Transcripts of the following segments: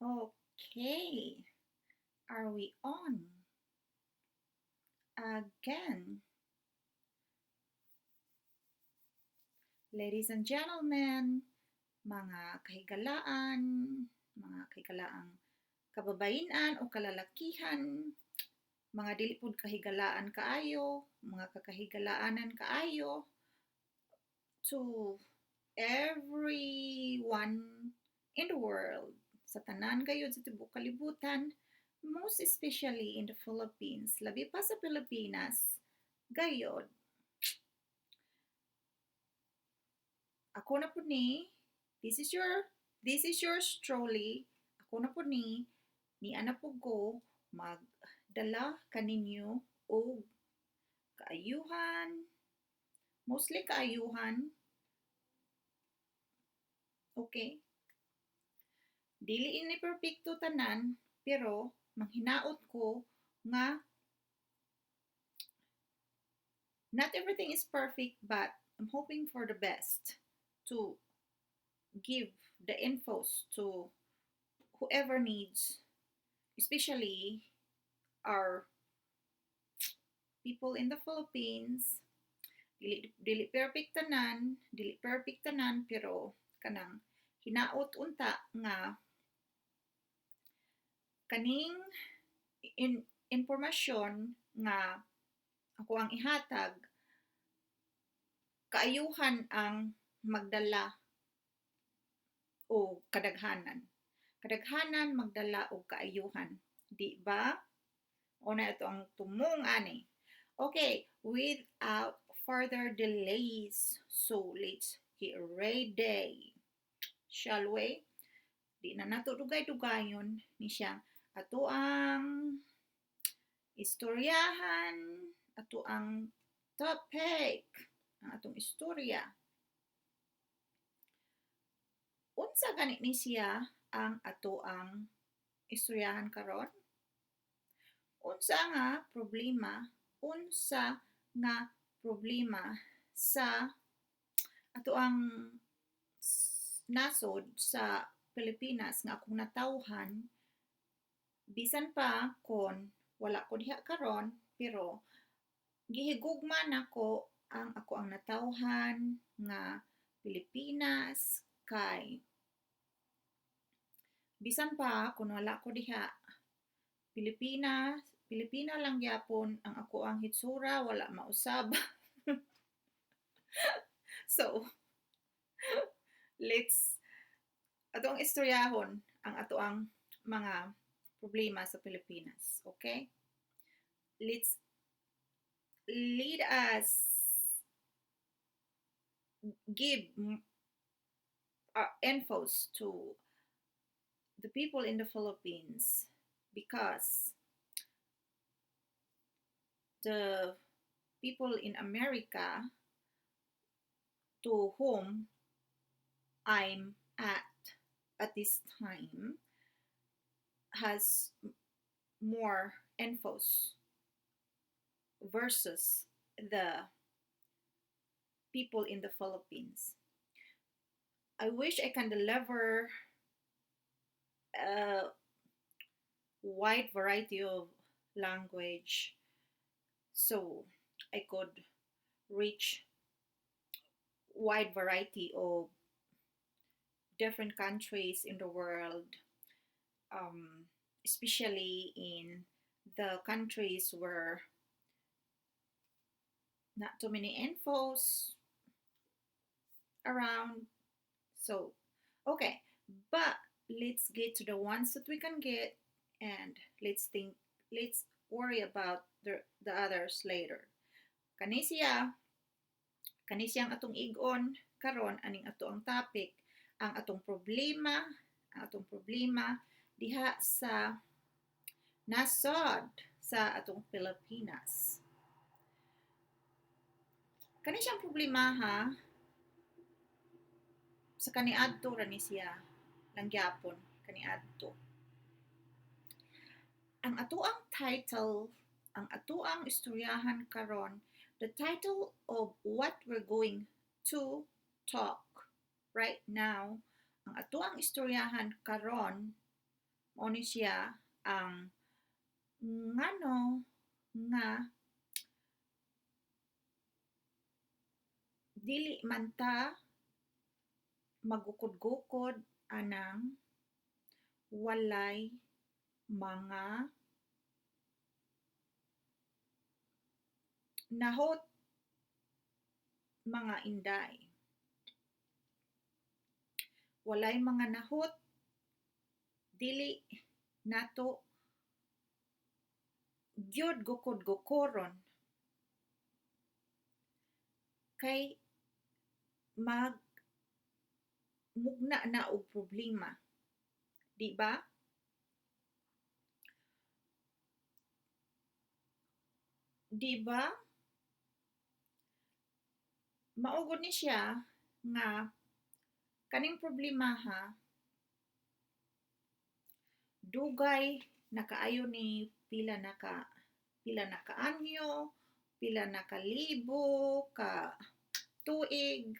Okay, are we on again? Ladies and gentlemen, mga kahigalaan, mga kahigalaang kababainan o kalalakihan, mga dilipod kahigalaan kaayo, mga kakahigalaanan kaayo, to everyone in the world, sa tanan kayo sa tibok kalibutan, most especially in the Philippines, labi pa sa Pilipinas, gayod, ako na po this is yours truly, ako na po ni ana po ko, magdala kaninyo o kaayuhan, mostly kaayuhan, okay? Dili ini perfecto tanan, pero manghinaot ko nga not everything is perfect, but I'm hoping for the best to give the infos to whoever needs, especially our people in the Philippines. Dili perfect tanan, pero kanang hinaot unta nga kaning informasyon nga ako ang ihatag, kaayuhan ang magdala o kadaghanan. Kadaghanan magdala o kaayuhan. Di ba? O na ito ang tumong ani. Okay, without further delays, so let's get ready. Shall we? Di na nato dugay-dugayon ni siya. Ato ang istoryahan, ato ang topic, ang atong istorya. Unsa gani ni siya ang ato ang istoryahan karon? Unsa nga problema sa ato ang nasod sa Pilipinas nga akong natawhan, bisan pa kon wala ko diha karon, pero gihigugma nako ang ako ang natawhan nga Pilipinas, kay bisan pa kung wala ko diha Pilipina lang gyapon ang ako ang hitsura, wala mausab. So, let's ato ang istoryahon ang ato ang mga problema sa Pilipinas. Okay? Lead us give infos to the people in the Philippines, because the people in America to whom I'm at this time has more infos versus the people in the Philippines. I wish I can deliver a wide variety of language so I could reach wide variety of different countries in the world, especially in the countries where not too many infos around. So, okay, but let's get to the ones that we can get, and let's worry about the others later. Kani siyang atong igon karon, aning ato ang topic, ang atong problema diha sa nasod sa atong Pilipinas. Kani siyang problema ha, sa kaniadto ra ni siya langyapon kaniadto. Ang atoang title, ang atoang istoryahan karon, the title of what we're going to talk right now, ang atoang istoryahan karon o ni siya ang ngano nga dili man ta magukod-gukod anang walay mga nahot mga inday. Walay mga nahot dili nato gyud gukod-gukoron kay mag mugna na og problema. Di ba? Di ba? Maugod ni siya nga kaning problema ha dugay nakaayo ni pila na kaanyo, pila na ka libo ka tuig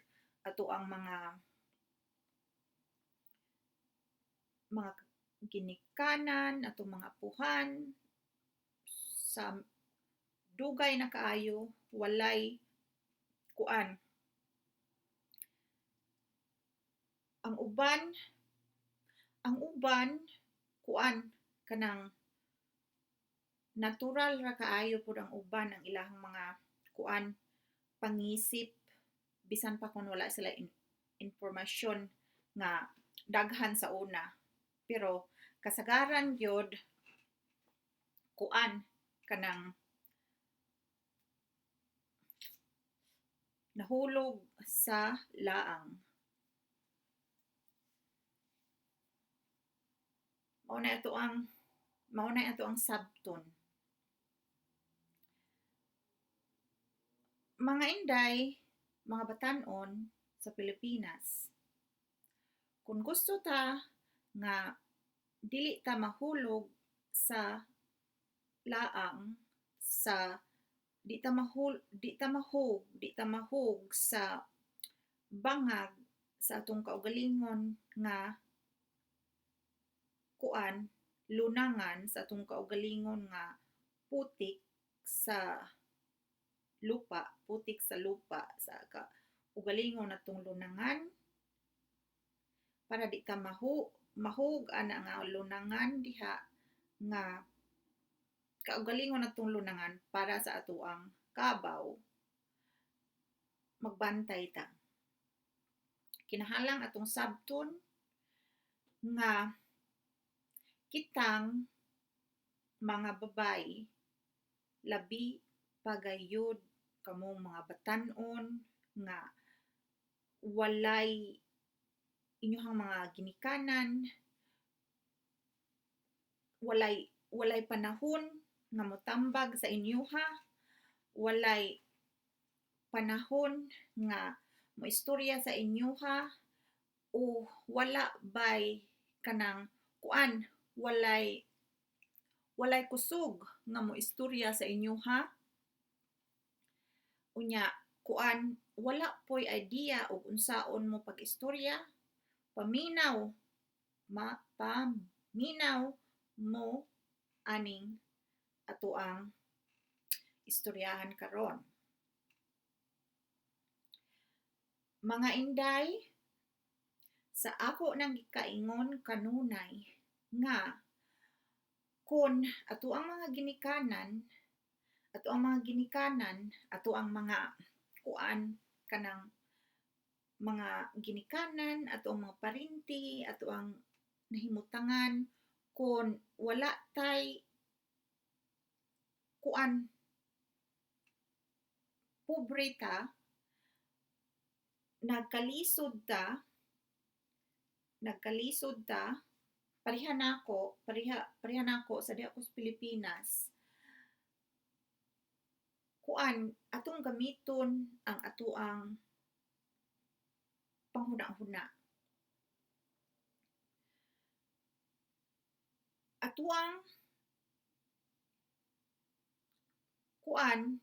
ato ang mga ginikanan ato mga apuhan sa dugay na kaayo walay kuan ang uban kuan kanang natural ra kaayo pud ang uban ang ilahang mga kuan pangisip bisan pa kung wala sila informasyon nga daghan sa una pero kasagaran gyud kuan kanang nahulog sa laang. Mao na ato ang sabton. Mga inday, mga batan-on sa Pilipinas. Kung gusto ta nga dili ta mahulog sa laang sa di ta mahug sa bangag sa atong kaugalingon nga kuan lunangan sa atong kaugalingon nga putik sa lupa sa kaugalingon natong lunangan para di ta mahug ana nga lunangan diha nga kaugalingon natong lunangan para sa atoang kabaw magbantay ta. Kinahanglan atong sabton nga kitang mga babay labi pagayod kamong mga batan-on nga walay inyong mga ginikanan walay panahon nga motambag sa inyoha walay panahon nga moistorya sa inyoha o wala bay kanang kuan walay kusog nga moistorya sa inyoha unya kuan wala poy idea og unsaon mo pag-istorya paminaw mo aning atoang istoryahan karon. Mga inday, sa ako nang gikaingon kanunay nga kun ato ang mga ginikanan, ato ang mga kuan kanang mga ginikanan, ato ang mga parinti, ato ang nahimutangan kun wala tay kuan pobre ta nagkalisod ta pareha nako sa diha ko sa Pilipinas kuan atong gamiton ang atoang panghuna-huna atoang kuan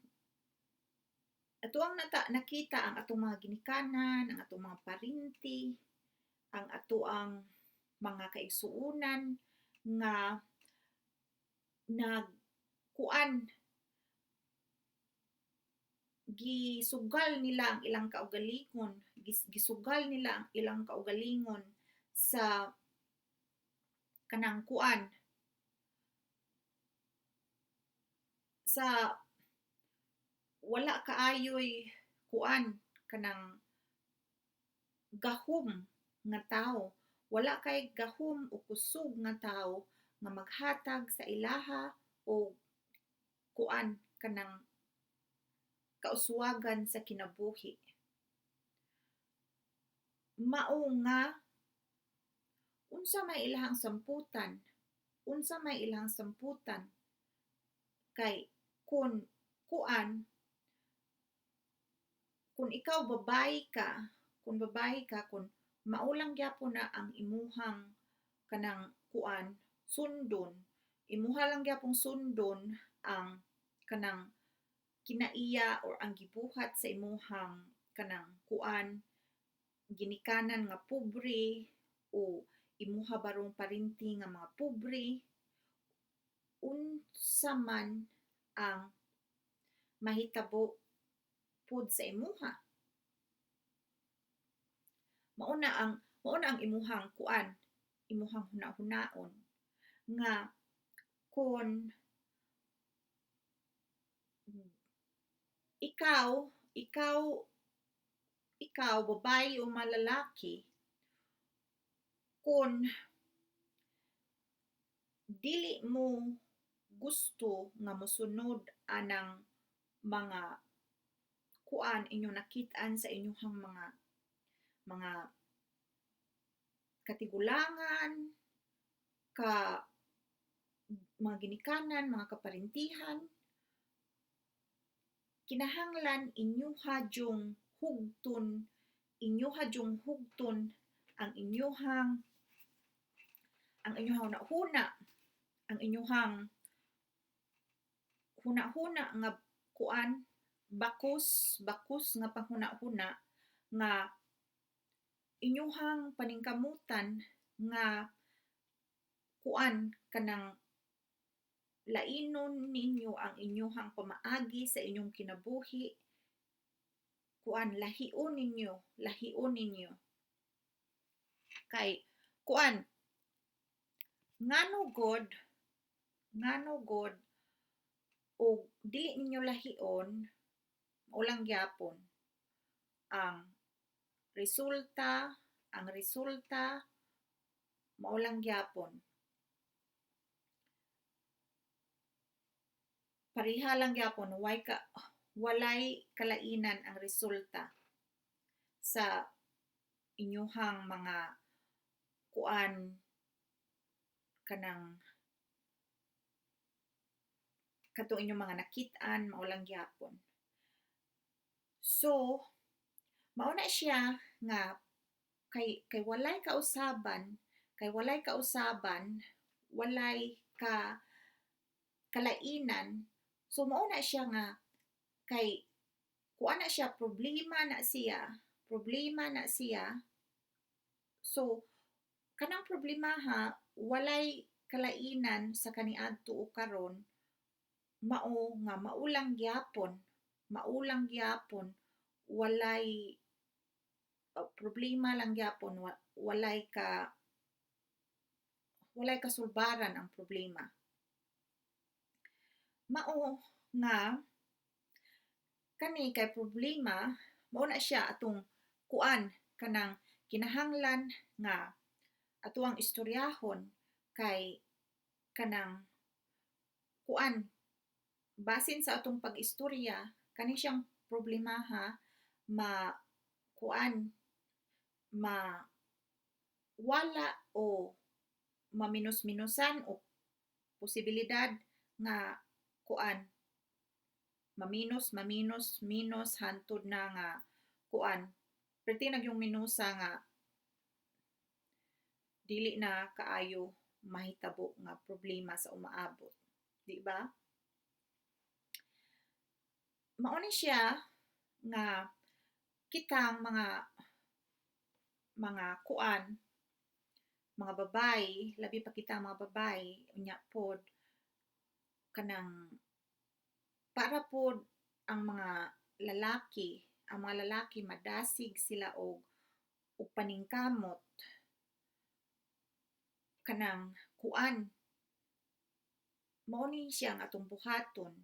atoang nakita ang atong mga ginikanan ang atong mga parinti ang atoang mga kaigsuonan nga nagkuan gisugal nila ang ilang kaugalingon, gisugal nila ang ilang kaugalingon sa kanang kuan sa wala kaayoy kuan kanang gahom nga tawo, wala kay gahom o kusog nga tawo nga maghatag sa ilaha o kuan kanang kauswagan sa kinabuhi. Mao nga unsa may ilahang samputan, unsa may ilahang samputan kay kun kuan kung ikaw babae ka kun maulang gyapon na ang imuhang kanang kuan sundon, imuha lang gyapong sundon ang kanang kinaiya or ang gibuhat sa imuhang kanang kuan ginikanan nga pobre o imuha barong parinti nga mga pobre, unsa man ang mahitabo pud sa imuha. Mauna ang imuhang kuan, imuhang huna-hunaon nga kun ikaw babae o malalaki kun dili mo gusto nga mosunod anang mga kuan inyo nakit-an sa inyong mga katigulangan ka mga ginikanan, mga kaparintihan, kinahanglan inyo hadyong hugton ang inyuhang huna ang inyuhang huna-huna nga kuan bakos nga panghuna-huna nga inyuhang paningkamutan nga kuan kanang lainon ninyo ang inyuhang pamaagi sa inyong kinabuhi, kuan lahion ninyo kay kuan ngano god og dili ninyo lahion ulang gyapon ang resulta maulang gyapon pareha lang gyapon walay kalainan ang resulta sa inyuhang mga kuan kanang kato inyong mga nakit-an maulang gyapon. So mao na siya nga kay walay ka kalainan, so mao na siya nga kay kuan na siya problema na siya, so kanang problema walay kalainan sa kaniadto o karon mao nga maulang gyapon walay problema lang gyapon walay kasulbaran ang problema. Mao nga kani kay problema mao na siya atong kuan kanang kinahanglan nga atuang istoryahon kay kanang kuan basin sa atong pag-istorya kani siyang problema wala o maminus-minusan o posibilidad nga kuan maminos hantud na nga kuan perti nagyong minusa nga dili na kaayo mahitabo nga problema sa umaabot, di ba? Mao ni siya nga kitang mga kuan mga babae, labi pa kita mga babae, unya pod kanang para pod ang mga lalaki madasig sila og paningkamot kanang kuan mao ni siya ang atong buhaton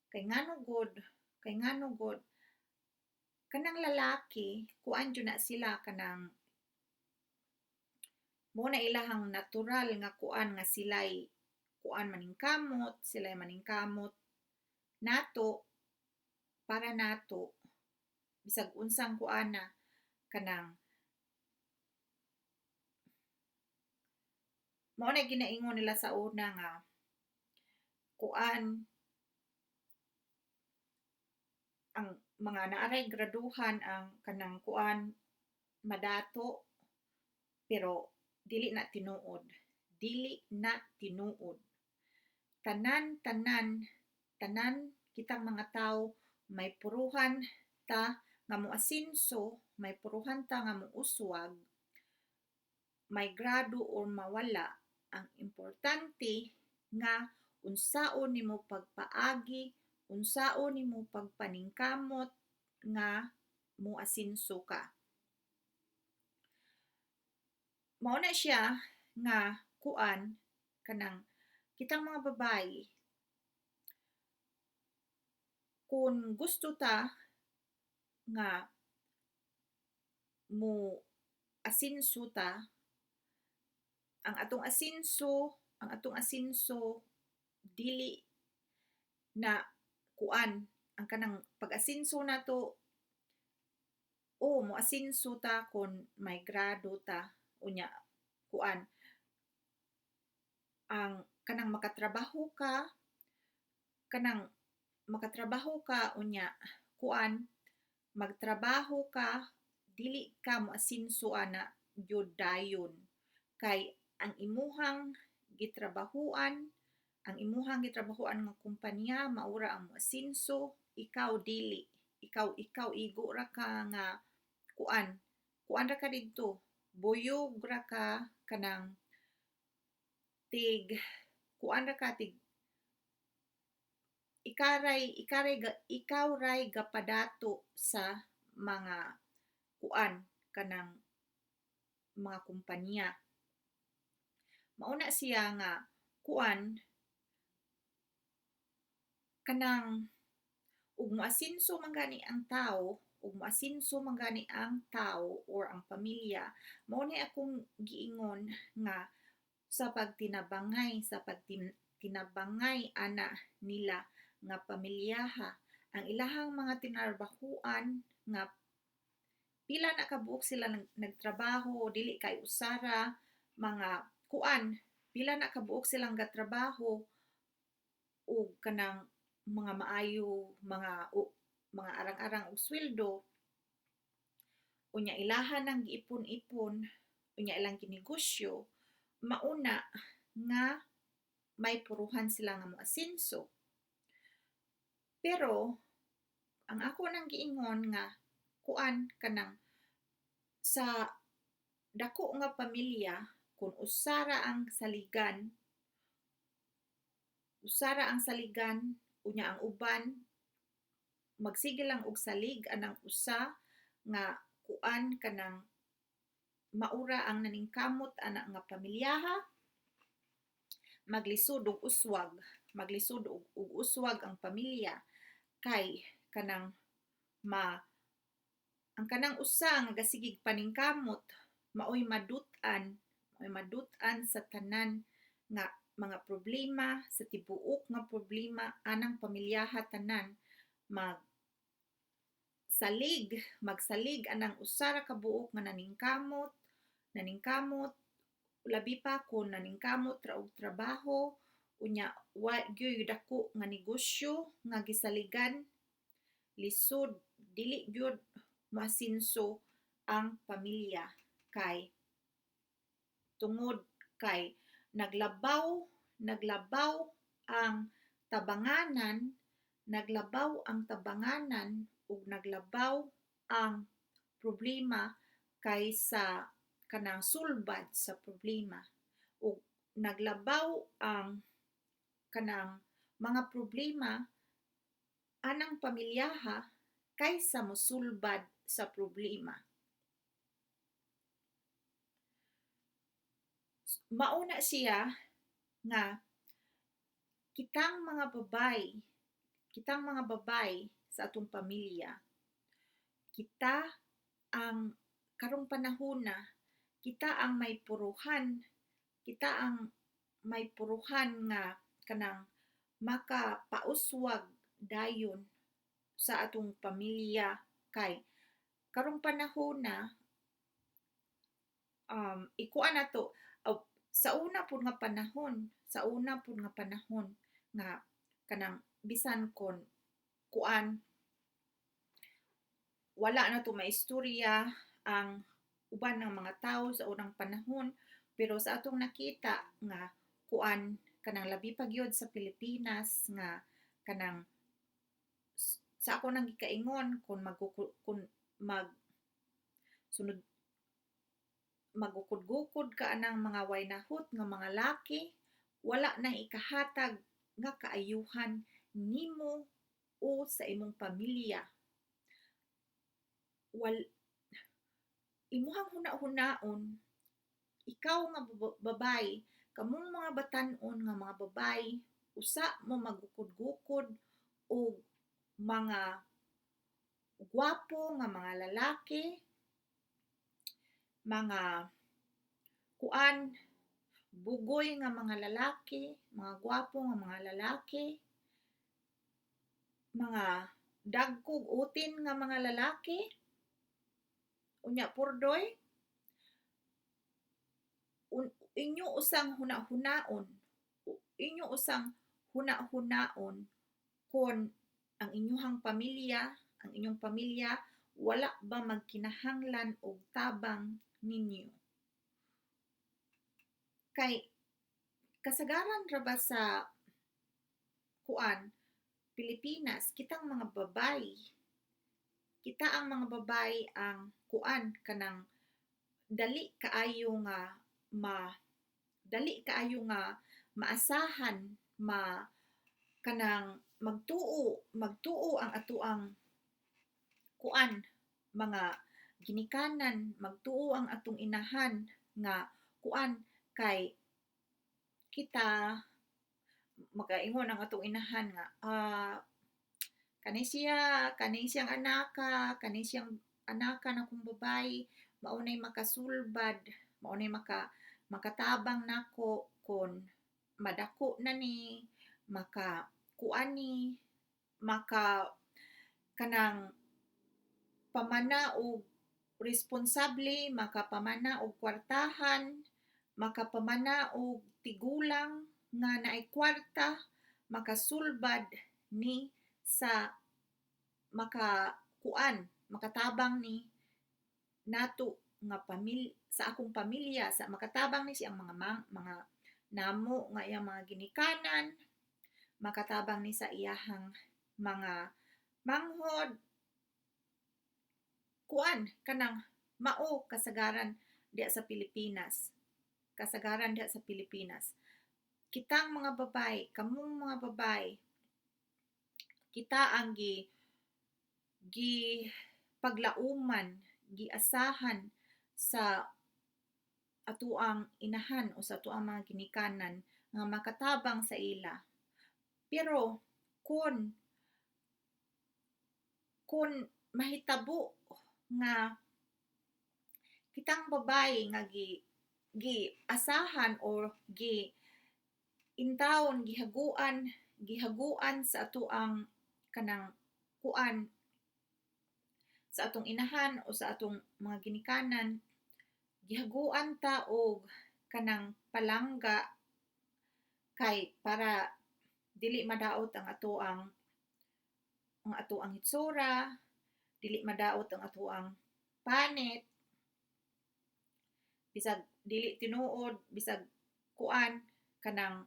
kay ngano god kanang lalaki kuan jud na sila kanang mo na ilahang natural nga kuan nga sila'y kuan maningkamot nato para nato bisag unsang kuan na kanang mao na ginaingon nila sa una nga kuan ang mga naaray graduhan ang kanang kuan madato pero dili na tinuod tanan kitang mga tawo may puruhan ta nga moasenso may puruhan ta nga mouswag may grado or mawala ang importante nga unsaon nimo pagpaagi unsaon nimo pagpaningkamot nga moasenso ka mao na siya nga kuan kanang kitang mga babae kung gusto ta nga mo asenso ta ang atong asenso dili na kuan ang kanang pag-asenso nato mo asenso ta kun may grado ta unya kuan ang kanang makatrabaho ka unya kuan magtrabaho ka dili ka moasenso ana jud dayon kay ang imuhang gitrabahoan nga kumpanya maura ang moasenso ikaw dili ikaw igo ra ka nga kuan ra ka didto buyog ra ka kanang kuan ra ka ikaw ray gapadato sa mga kuan kanang mga kumpanya mao na siya nga kuan kanang ug moasenso man gani ang tawo or ang pamilya mao ni akong giingon nga sa pagtinabangay ana nila nga pamilyaha ang ilahang mga tinarbahuan nga pila na kabuok sila nagtrabaho dili kay usara mga kuan pila na kabuok silang gatrabaho ug kanang mga maayo mga arang-arang og sweldo unya ilahan ang giipon-ipon unya ilang ginegosyo mauna nga may puruhan sila nga moasenso pero ang ako nang giingon nga kuan kanang sa dako nga pamilya kung usara ang saligan unya ang uban magsige lang og salig anang usa nga kuan kanang maura ang naningkamot ana nga pamilyaha maglisod og uswag ang pamilya kay kanang ang kanang usa nga gasigig paningkamot maoy madut-an sa tanan nga mga problema sa tibuok nga problema anang pamilyaha tanan magsalig anang usa ra ka buok nga naningkamot labi pa kung naningkamot ra og trabaho unya wa gyud dako nga negosyo nga gisaligan lisod dili gyud moasenso ang pamilya kay tungod kay naglabaw ang tabanganan ug naglabaw ang problema kaysa kanang sulbad sa problema ug naglabaw ang kanang mga problema anang pamilyaha kaysa mosulbad sa problema. Mauna siya nga kitang mga babay sa atong pamilya, kita ang karong panahona, kita ang may puruhan, kita ang may puruhan nga kanang makapauswag dayon sa atong pamilya kay karong panahona ikuan nato sa una pud nga panahon nga kanang bisan kon kuan wala na to maistorya ang uban ng mga tao sa unang panahon pero sa atong nakita nga kuan kanang labi pa gyud sa Pilipinas nga kanang sa ako nang gikaingon kung mag sunod magukod-gukod ka anang mga way nahot nga mga laki wala nang ikahatag nga kaayuhan nimo o sa imong pamilya. Imuhang huna-hunaon ikaw nga babay kamong mga batan-on nga mga babay usa mo magukod-gukod og mga gwapo nga mga lalaki mga kuan bugoy nga mga lalaki mga gwapo nga mga lalaki mga dagkog utin nga mga lalaki unya purdoy inyo usang huna-hunaon kon ang inyong pamilya wala ba magkinahanglan og tabang ninyo kay kasagaran ra ba sa kuan Pilipinas kita ang mga babay ang kuan kanang dali kaayo nga maasahan kanang magtuo ang atoang kuan mga ginikanan magtuo ang atong inahan nga kuan kay kita magaingon ang atong inahan nga kani siyang anaka na kong babay maunay makasulbad maunay makatabang nako kon madako na ni kuan ni kanang pamana og responsable makapamana og kwartahan makapamana og tigulang nga naay kwarta makasulbad ni sa makatabang ni nato nga sa akong pamilya sa makatabang ni siyang mga namo nga iyang mga ginikanan makatabang ni sa iyahang mga manghod kuan kanang mao kasagaran diha sa Pilipinas kitang mga babay kamong mga babay kita ang paglauman giasahan sa atuang inahan o sa atuang mga ginikanan nga makatabang sa ila pero kun mahitabo nga kitang babay nga asahan or intawon gihaguan sa atoang kanang kuan sa atong inahan o sa atong mga ginikanan gihaguan ta og kanang palangga kay para dili madaot ang atoang hitsura dili madaot ang atoang panit bisag dili tinuod bisag kuan kanang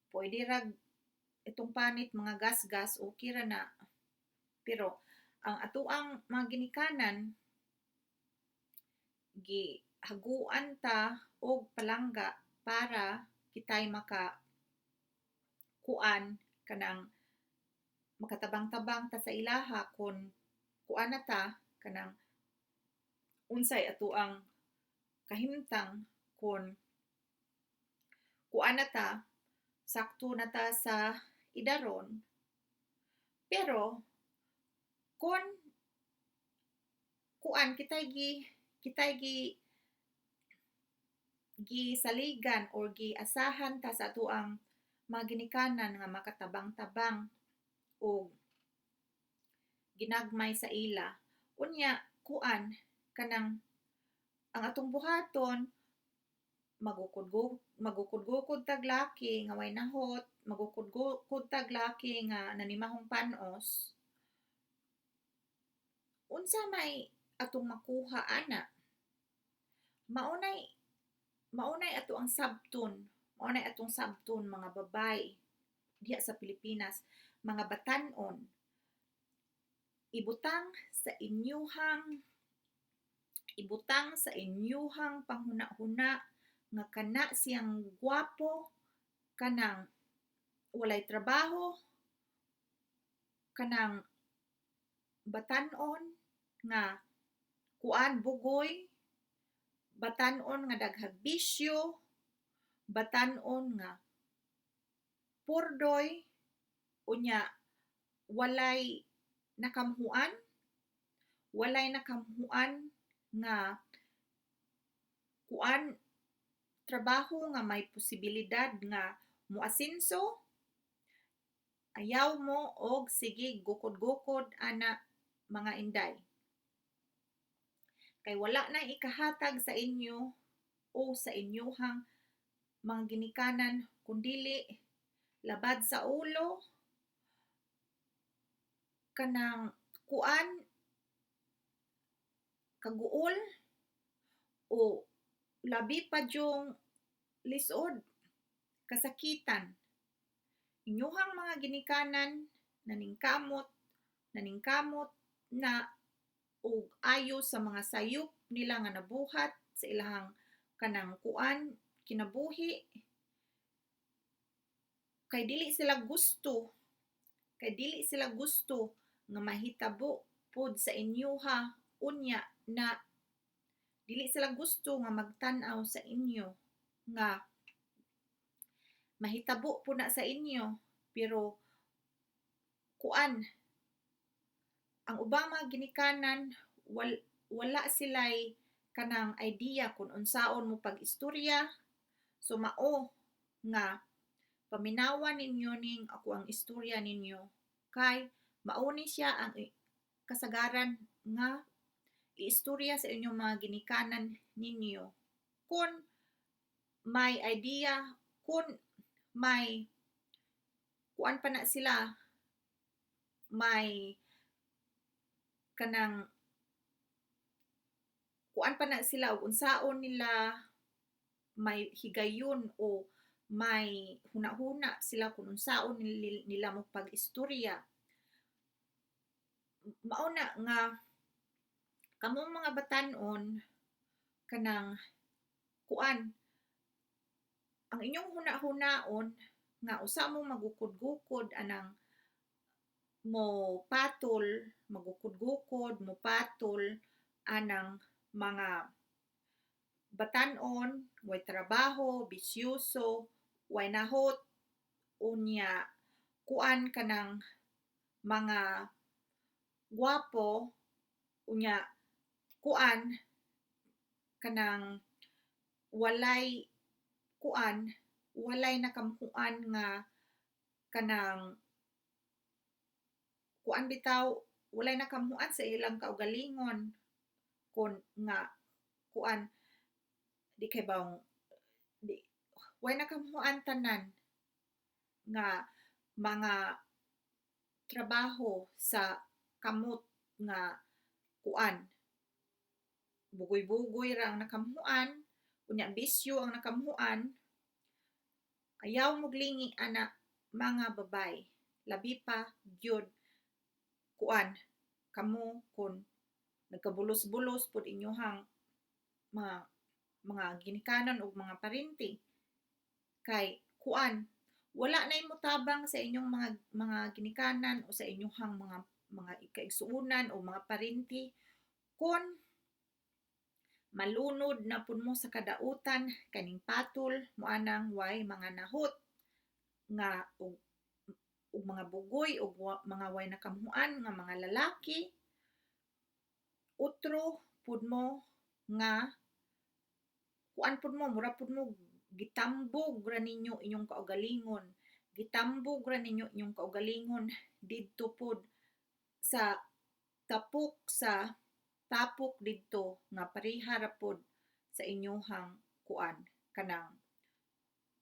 pwede rag itong panit mga gasgas okay ra na pero ang atoang mga ginikanan gihaguan ta og palangga para kitay maka kuan kanang makatabang-tabang ta sa ilaha kun kuan na ta kanang unsay ato ang kahimtang kun kuan na ta sakto na ta sa idaron. Pero kun kuan kitay gi gisaligan or giasahan ta sa ato ang mga ginikanan nga makatabang-tabang o ginagmay sa ila. Unya kuan kanang ang atong buhaton magukod-gukod tag laki nga way nahot, magukod-gukod tag laki nga nanimahong panos. Unsa may atong makuha ana? Maunay ato ang sabton, maunay atong sabton mga babay diha sa Pilipinas, mga batan-on. Ibutang sa inyuhang panghuna-huna nga kana siyang gwapo, kanang walay trabaho, kanang batan-on nga kuan bugoy, batan-on nga daghang bisyo, batan-on nga purdoy, unya walay nakamhuan nga kuan trabaho nga may posibilidad nga moasenso, ayaw mo og sige gukod-gukod ana mga inday. Kay wala na ikahatag sa inyo o sa inyuhang mga ginikanan kundili labad sa ulo kanang kuan kaguol o labi pa yung lisod kasakitan. Inyuhang mga ginikanan naningkamot na og ayo sa mga sayop nila nga nabuhat sa ilahang kanang kuan kinabuhi kay dili sila gusto nga mahitabo pod sa inyoha unya na dili sila gusto nga magtan-aw sa inyo nga mahitabo po na sa inyo pero kuan ang ubang mga ginikanan wala sila'y kanang idea kung unsaon mo pag-istorya. So mao nga paminawan ninyo ning ako ang istorya ninyo kay mao ni siya ang kasagaran nga iistorya sa inyong mga ginikanan ninyo. Kung may idea, kung may kuan pa na sila, may kanang kuan pa na sila unsaon nila may higayon o may huna-huna sila kung unsaon nila mo pag-istorya. Mao na nga kamong mga batan-on kanang kuan ang inyong huna-hunaon nga usa mo magukod-gukod anang mo patol anang mga batan-on way trabaho, bisyoso, way nahot unya kuan kanang mga gwapo unya kuan kanang walay nakamhuan nga kanang kuan bitaw walay nakamhuan sa ilang kaugalingon kun nga kuan di kay bawang di way nakamhuan tanan nga mga trabaho sa kamot nga kuan bugoy-bugoy ra ang nakamhuan unya bisyo ang nakamhuan ayaw muglingi ana mga babay labi pa gyud kuan kamo kun nagkabulos-bulos pod inyohang mga ginikanan o mga parinti kay kuan wala na tabang sa inyong mga ginikanan o sa inyong mga ikaigsuunan o mga parinti kun malunod na pud mo sa kadautan kaning patol moanang way mga nahot nga og mga bugoy o mga way nakamuan nga mga lalaki utro pud mo nga kuan pud mo mura pud mo gitambog ra ninyo inyong kaugalingon gitambog ra ninyo inyong kaugalingon didto pud sa tapok didto nga pareha ra pud sa inyohang kuan kanang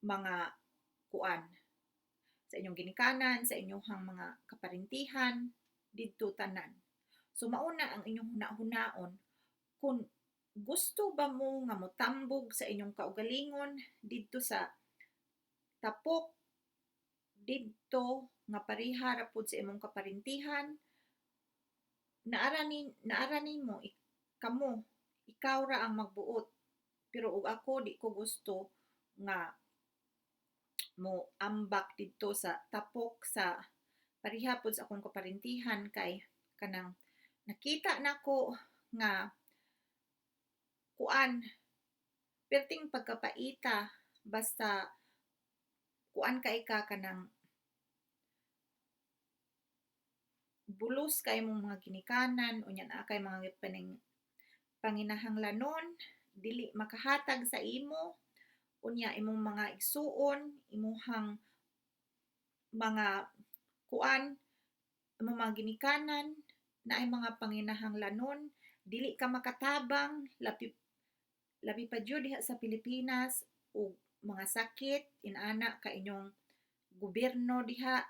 mga kuan sa inyong ginikanan sa inyohang mga kaparintihan didto tanan. So mauna ang inyong hunahunaon kung gusto ba mo nga motambog sa inyong kaugalingon didto sa tapok didto nga pareha ra pud sa imong kaparintihan naara nimo kamo ikaw ra ang magbuot pero og ako di ko gusto nga mo ambak didto sa tapok sa pareha pud sa akong kaparintihan kay kanang nakita nako nga kuan perting pagkapaita basta kuan kay ka kanang bulos kay mong mga ginikanan unya naa kay mga panginahanglanon dili makahatag sa imo unya imong mga igsuon imuhang mga kuan imong mga ginikanan naay mga panginahanglanon dili ka makatabang labi pa jud diha sa Pilipinas og mga sakit inana ka inyong gobyerno diha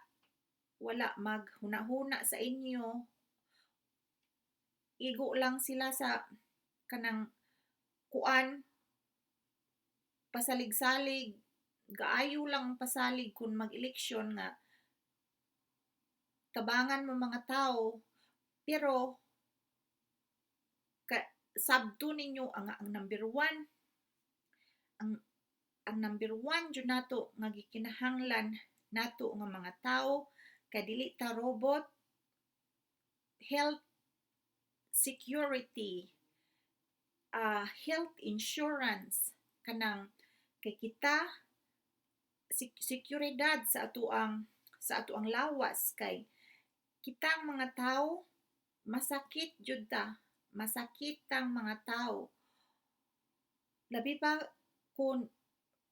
wala maghuna-huna sa inyo igo lang sila sa kanang kuan pasalig-salig gaayo lang pasalig kung mag-eleksyon nga tabangan mo mga tao pero sabto ninyo ang number one ang number one jud nato nga gikinahanglan nato nga mga tao kay dili ta robot health security health insurance kanang kay kita seguridad sa atoang lawas kay kitang mga tao masakit jud ta masakit tang mga tao labi pa kung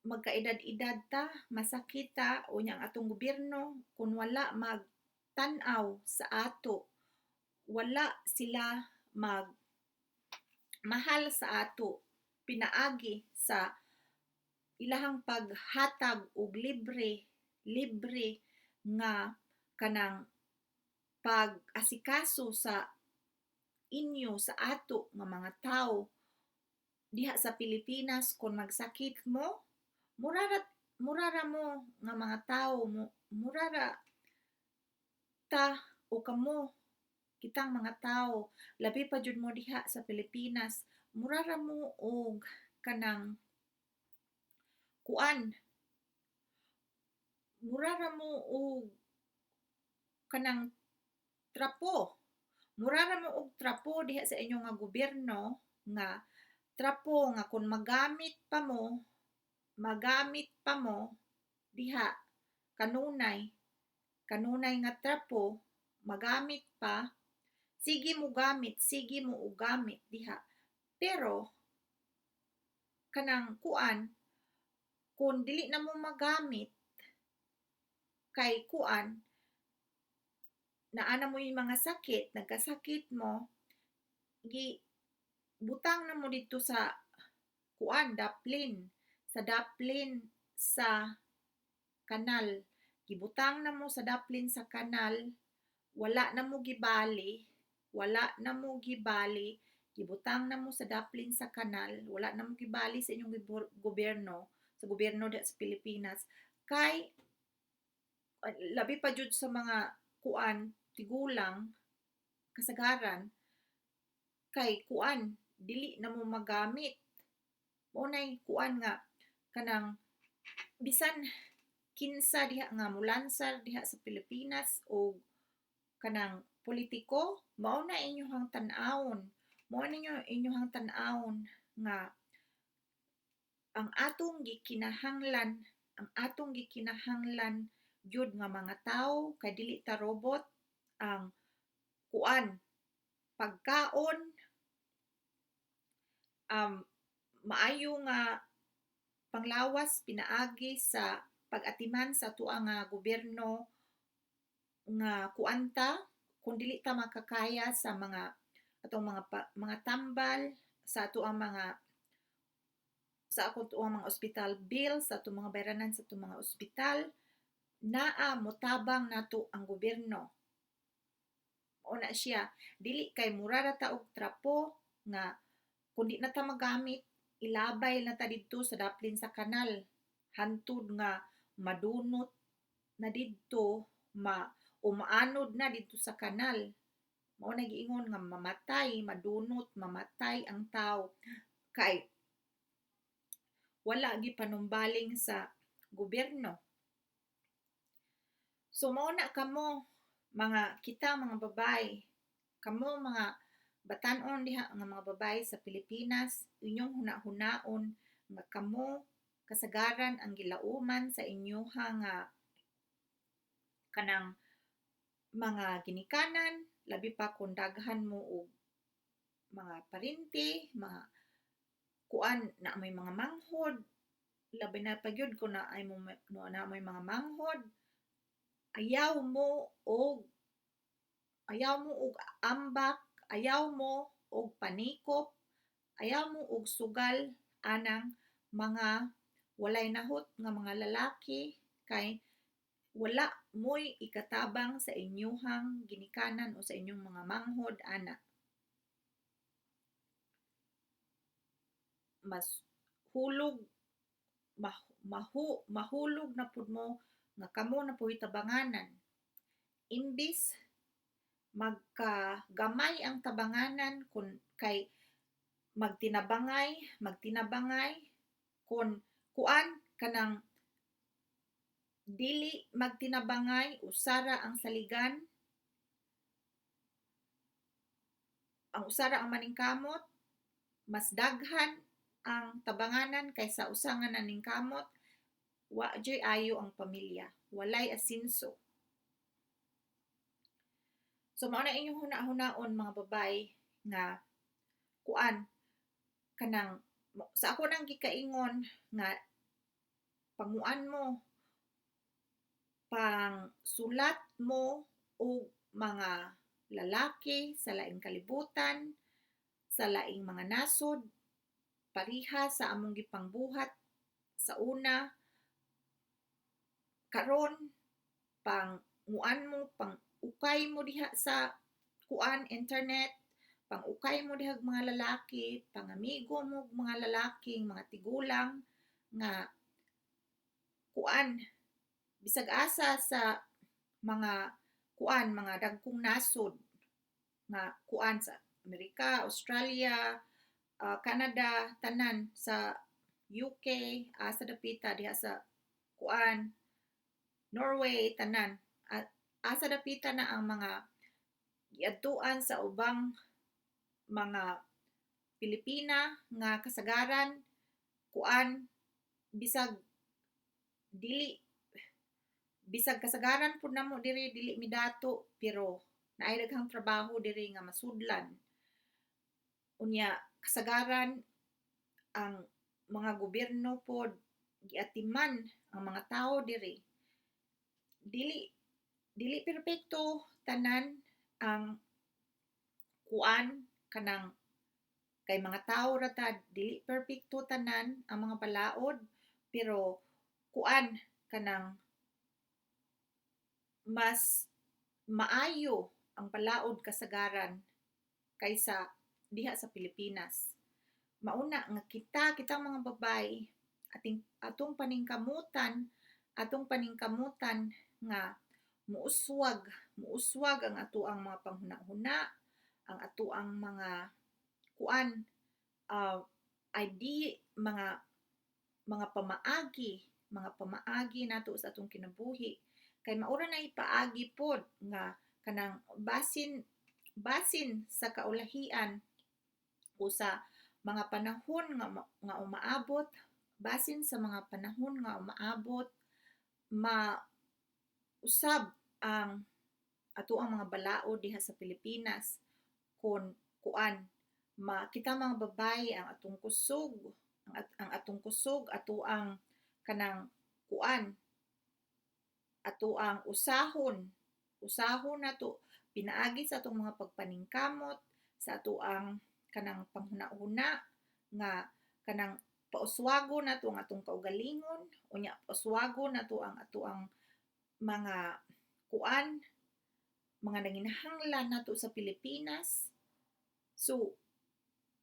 magkaedad-edad ta masakit ta unya ang atong gobyerno kung wala magtan-aw sa ato wala sila mahal sa ato pinaagi sa ilahang paghatag og libre nga kanang pag-asikaso sa inyo sa ato nga mga tao diha sa Pilipinas kung magsakit mo murara mo nga mga tao murara ta o kamo kitang mga tao labi pa jud mo diha sa Pilipinas murara mo og kanang kuan murara mo og kanang trapo murara mo og trapo diha sa inyo nga gobyerno nga trapo nga kung magamit pa mo diha kanunay nga trapo magamit pa sige mo gamit diha pero kanang kuan kung dili na mo magamit kay kuan naana mo yung mga sakit nagkasakit mo butang na mo dito sa kuan daplin sa kanal gibutang na mo sa daplin sa kanal wala na mo gibali gibutang na mo sa daplin sa kanal wala na mo gibali sa inyong gobyerno sa gobyerno diha sa Pilipinas kay labi pa jud sa mga kuan tigulang kasagaran kay kuan dili na mo magamit Mao nay kuan nga kanang bisan kinsa diha nga mulansar diha sa Pilipinas o kanang politiko, mao na inyohang tan-awon. Mao ninyo inyohang tan-awon nga ang atong gikinahanglan gyud nga mga tawo kay dili ta robot ang kuan pagkaon, maayo nga panglawas pinaagi sa pag-atiman sa atoa nga gobyerno nga kuanta kung dili ta makakaya sa mga atong mga tambal sa atoang mga sa atoang mga ospital bill, sa atong mga bayranan sa atong mga ospital, naa motabang nato ang gobyerno. Mao na siya, dili kay mura ra ta og trapo nga kun di na ta magamit, ilabay na ta didto sa daplin sa kanal hantud nga madunot na didto o maanod na didto sa kanal. Mao na giingon nga mamatay, madunot, mamatay ang tawo kay wala gi panumbaling sa gobyerno. So mao na kamo kita mga babay, kamo mga batan-on diha nga mga babay sa Pilipinas, inyong huna-hunaon nga kamo kasagaran ang gilauman sa inyoha nga kanang mga ginikanan, labi pa kung daghan mo og mga parinti, mga kuan na may mga manghod, labi na pagyud kung na may mga manghod, ayaw mo og ambak, ayaw mo og panikop, ayaw mo og sugal anang mga walay nahot nga mga lalaki kay wala mo'y ikatabang sa inyohang ginikanan o sa inyong mga manghod ana. Mas hulog mahulog na pud mo nga kamo na pud tabanganan. Imbis magkagamay ang tabanganan kun kay magtinabangay kun kuan kanang dili magtinabangay usara ang saligan, ang usara ang maningkamot, mas daghan ang tabanganan kaysa usa nga naningkamot, wa joy ayo ang pamilya, walay asinso. So mao na inyong huna-hunaon mga babay nga kuan kanang sa ako nang gikaingon nga panguan mo, pang sulat mo og mga lalaki sa laing kalibutan, sa laing mga nasod, pariha sa among gipangbuhat sa una, karon pang nguan mo, pang ukay mo diha sa kuan internet, pang ukay mo diha mga lalaki, pangamigo mo mga lalaki, mga tigulang nga kuan bisag asa sa mga kuan mga dagkong nasod nga kuan sa Amerika, Australia, Canada, tanan sa UK, asa dapita diha sa kuan Norway, tanan. At asa dapita na ang mga giadtuan sa ubang mga Pilipina nga kasagaran kuan bisag kasagaran pud namo diri dili midato pero naay daghang trabaho diri nga masudlan. Unya kasagaran ang mga gobyerno pod giatiman ang mga tawo diri. Dili perpekto tanan ang kuan kanang kay mga tawo ra ta dili perpekto tanan ang mga balaod pero kuan kanang mas maayo ang balaod kasagaran kaysa diha sa Pilipinas. Mauna nga kitang mga babay atong paningkamutan nga muuswag ang atoang mga panghuna-huna, ang atoang mga kuan ay di mga pamaagi nato sa atong kinabuhi, kay maura na ipaagi pod nga kanang basin sa kaulahian o sa mga panahon nga umaabot, basin sa mga panahon nga umaabot, mausab ang ato ang mga balaod diha sa Pilipinas kung kuan makita mga babaye ang atong kusog, ang atong kusog, ato ang kanang kuan, ato ang usahon nato pinaagi sa atong mga pagpaningkamot, sa ato ang kanang panghuna-huna nga kanang pauswago nato ang atong kaugalingon, unya pauswago nato ang ato ang mga kuan, mga nanginahanglan nato sa Pilipinas. So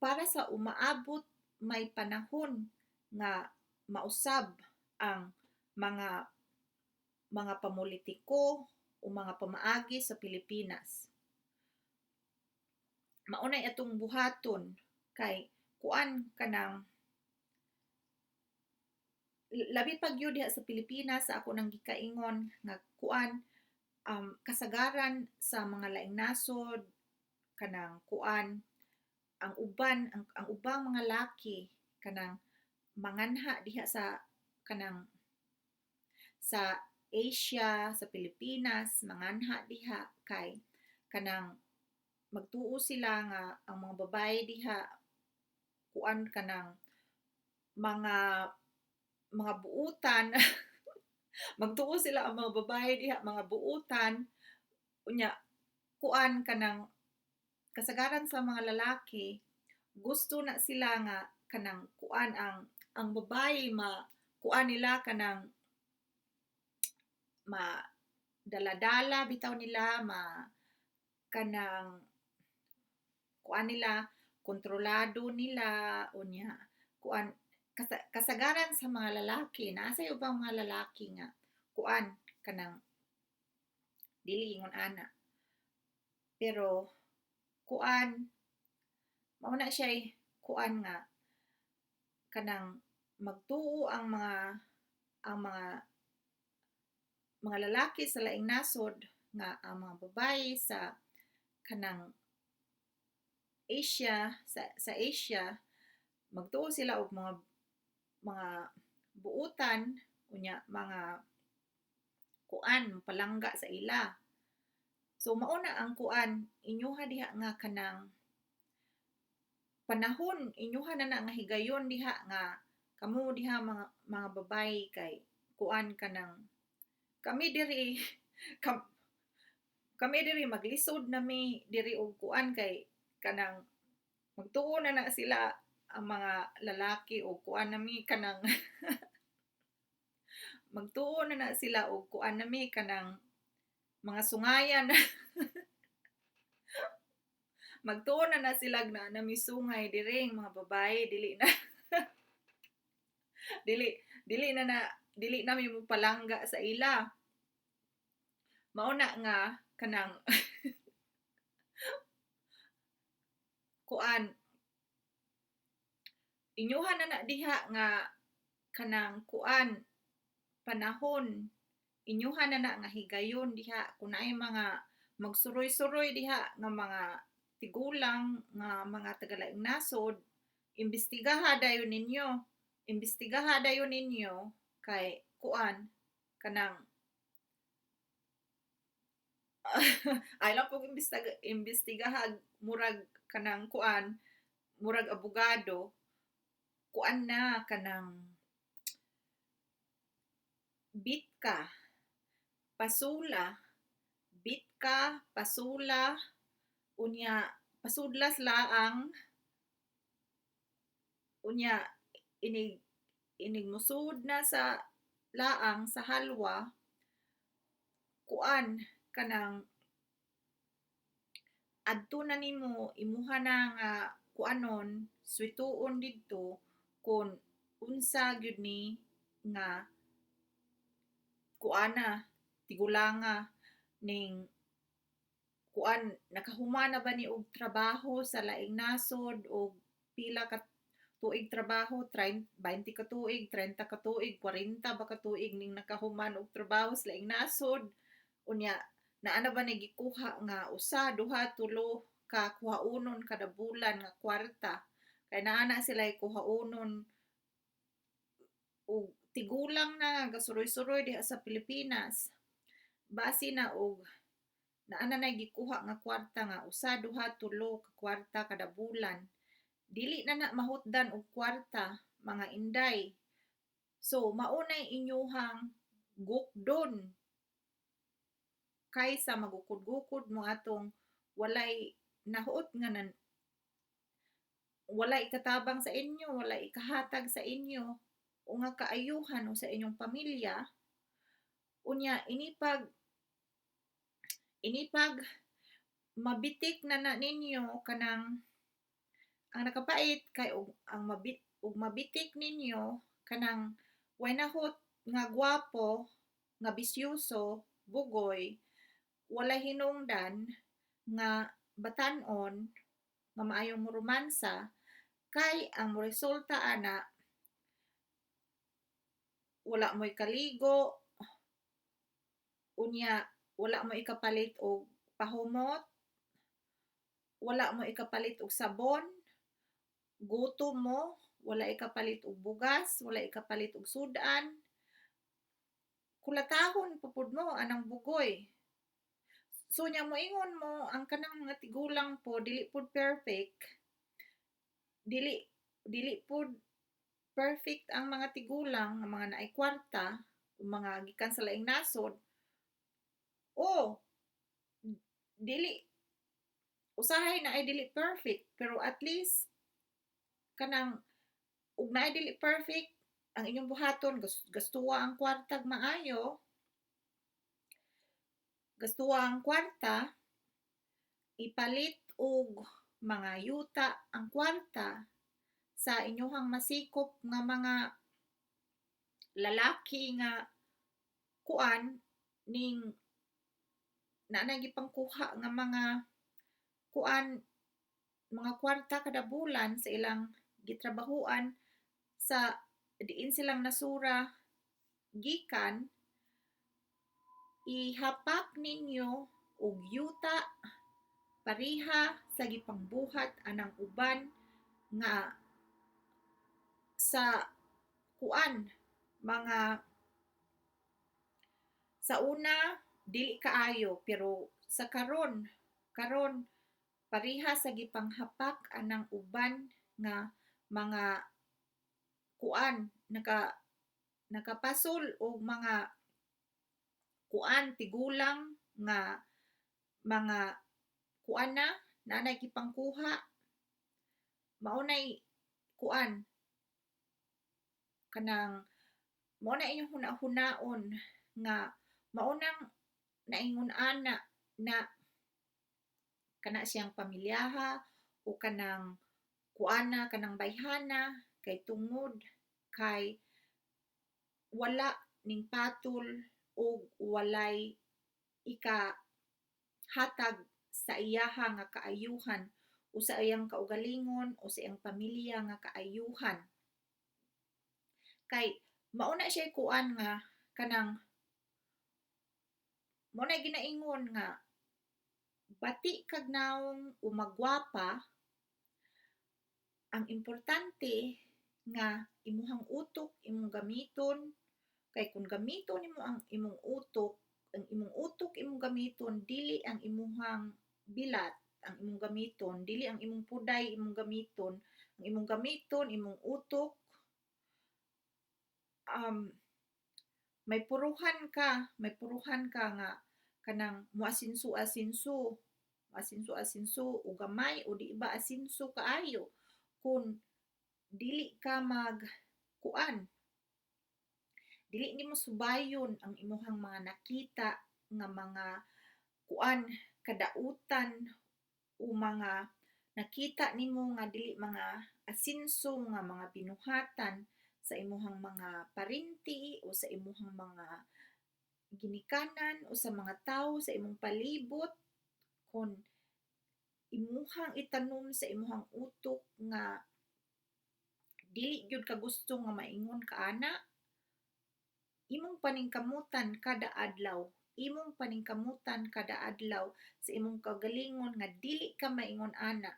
para sa umaabot may panahon nga mausab ang mga pamolitiko o mga pamaagi sa Pilipinas. Maunay atong buhaton kay kuan kanang labi pag yun diha sa Pilipinas sa ako nang gikaingon nga kuan kasagaran sa mga laing nasod kanang kuan ang ubang mga laki kanang manganha diha sa kanang sa Asia, sa Pilipinas, manganha diha kay kanang magtuo sila nga ang mga babae diha kuan kanang mga buutan magtuo sila ang mga babae diha mga buutan unya kuan kanang kasagaran sa mga lalaki gusto na sila nga kanang kuan ang babae kuan nila kanang dala bitaw nila kanang kuan nila kontrolado nila unya kuan kasagaran sa mga lalaki naasay ubang mga lalaki nga kuan kanang dili ingon ana pero kuan mao na siya kuan nga kanang magtuo ang mga lalaki sa laing nasod nga ang mga babae sa kanang sa Asia magtuo sila og mga buutan unya mga kuan palangga sa ila. So mao na ang kuan inyuha diha nga kanang panahon inyuha na nga higayon diha nga kamo diha mga babae kay kuan kanang kami diri kami diri maglisod nami diri og kuan kay kanang magtuo na sila ang mga lalaki og kuan nami kanang magtuo na sila og kuan nami kanang mga sungayan magtuo na sila na nami sungay diri mga babae dili na dili na mi mo palangga sa ila mao na nga kanang kuan inyuhan na diha nga kanang kuan panahon inyuhan na nga higayon diha kun ay mga magsuroy-suroy diha nga mga tigulang nga mga tagalaing nasod imbestigaha dayon ninyo kay kuan kanang ay lang pug imbestigaha murag kanang kuan murag abogado kuan na kanang bitka pasula unya pasudlas laang unya inig musud na sa laang sa halwa kuan kanang adto na nimo imuha na nga kuanon swituon didto kun unsa gyud ni nga kuana tigulanga ning kuan nakahuman na ba ni og trabaho sa laing nasod og pila ka tuig trabaho, 20 ka tuig, 30 ka tuig, 40 ba ka tuig ning nakahuman og trabaho sa laing nasod. Unya, naana ba nagikuha nga usa, duha, tulo ka kuhaunon kada bulan nga kwarta. Kay naana sila kuhaunon og tigulang na gasuroy-suroy diha sa Pilipinas. Base na og naana na gikuha nga kwarta nga usa, duha, tulo ka kwarta kada bulan. Dili na mahutdan og kwarta, mga inday. So, maunay inyuhang gukdon kaysa magukod-gukod mo atong walay nahuot nga walay ikatabang sa inyo, walay ikahatag sa inyo, o nga kaayuhan o sa inyong pamilya. Unya, inipag mabitik na ninyo kanang ang nakapait kay ug mabitik ninyo kanang way nahot nga gwapo, nga bisyoso, bugoy, wala hinungdan nga batan-on nga maayong romansa kay ang resulta ana wala mo'y kaligo, unya wala mo ikapalit og pahumot, wala mo ikapalit og sabon, gutom mo, wala ikapalit og bugas, wala ikapalit og sudan, kulatahon pupud mo anang bugoy. So nya moingon mo ang kanang mga tigulang po dili pud perfect. Dili pud perfect ang mga tigulang nga mga naay kwarta, mga gikan sa laing nasod. O dili usahay na ay dili perfect pero at least kanang ug naay dili perfect ang inyong buhaton gastuwa ang kwartag maayo, gastuwa ang kwarta, ipalit og mga yuta ang kwarta sa inyong masikop nga mga lalaki nga kuan ning nanagipangkuha nga mga kuan mga kwarta kada bulan sa ilang gitrabahuan sa diin silang nasura gikan, ihapak ninyo og yuta pariha sa gipangbuhat anang uban nga sa kuan mga sa una dili kaayo pero sa karon pariha sa gipanghapak anang uban nga mga kuan nakapasol og mga kuan tigulang nga mga kuan na nanay gipangkuha maunay kuan kanang mao na inyong hunaon nga maunang naingon ana na kana siyang pamilyaha o kanang kuana kanang bayhana kay tungod kay wala ning patol o walay ikahatag sa iyaha nga kaayuhan o sa iyang kaugalingon o sa iyang pamilya nga kaayuhan. Kay mauna siya kuan nga kanang mo na ginaingon nga bati kag naong umagwapa ang importante nga imuhang utok imong gamiton kay kung gamiton nimo ang imong utok imong gamiton dili ang imuhang bilat ang imong gamiton dili ang imong puday imong gamiton ang imong gamiton imong utok may puruhan ka nga kanang moasinso-asinso o gamay o di ba asinso kaayo kun dili ka kuan dili nimo subayon ang imuhang mga nakita nga mga kuan kadautan o mga nakita nimo nga dili mga asinso nga mga binuhatan sa imuhang mga parinti o sa imuhang mga ginikanan o sa mga tawo sa imong palibot kon imuhang itanom sa imuhang utok nga dili gyud ka gusto nga maingon ka ana, imong paningkamutan kada adlaw. Imong paningkamutan kada adlaw sa imong kagalingon nga dili ka maingon ana.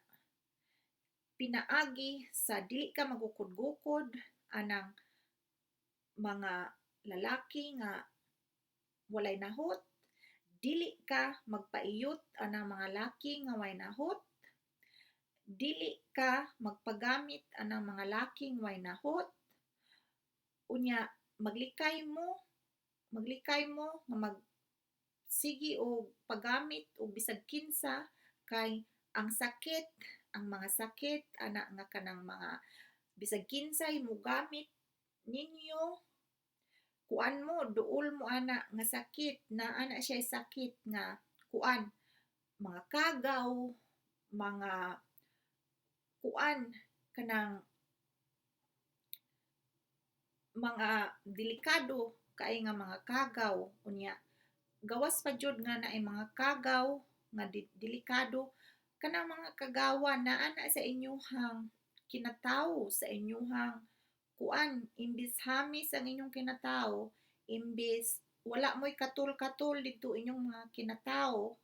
Pinaagi sa dili ka magukod-gukod anang mga lalaki nga walay nahot, dili ka magpaiyot anang mga laki nga way nahot, dili ka magpagamit anang mga laki nga way nahot, unya maglikay mo nga sige og paggamit og bisag kinsa kay ang sakit, ang mga sakit ana nga kanang mga bisag kinsa imo gamit ninyo, kuan mo duol mo ana nga sakit na ana siya sakit nga kuan mga kagaw, mga kuan kanang mga delikado kay nga mga kagaw unya gawas pa jud nga naay mga kagaw nga delikado kanang mga kagawan na ana sa inyuhang kinatawo sa inyuhang kuan imbis hamis ang inyong kinatawo imbis wala mo'y katul-katul dito inyong mga kinatawo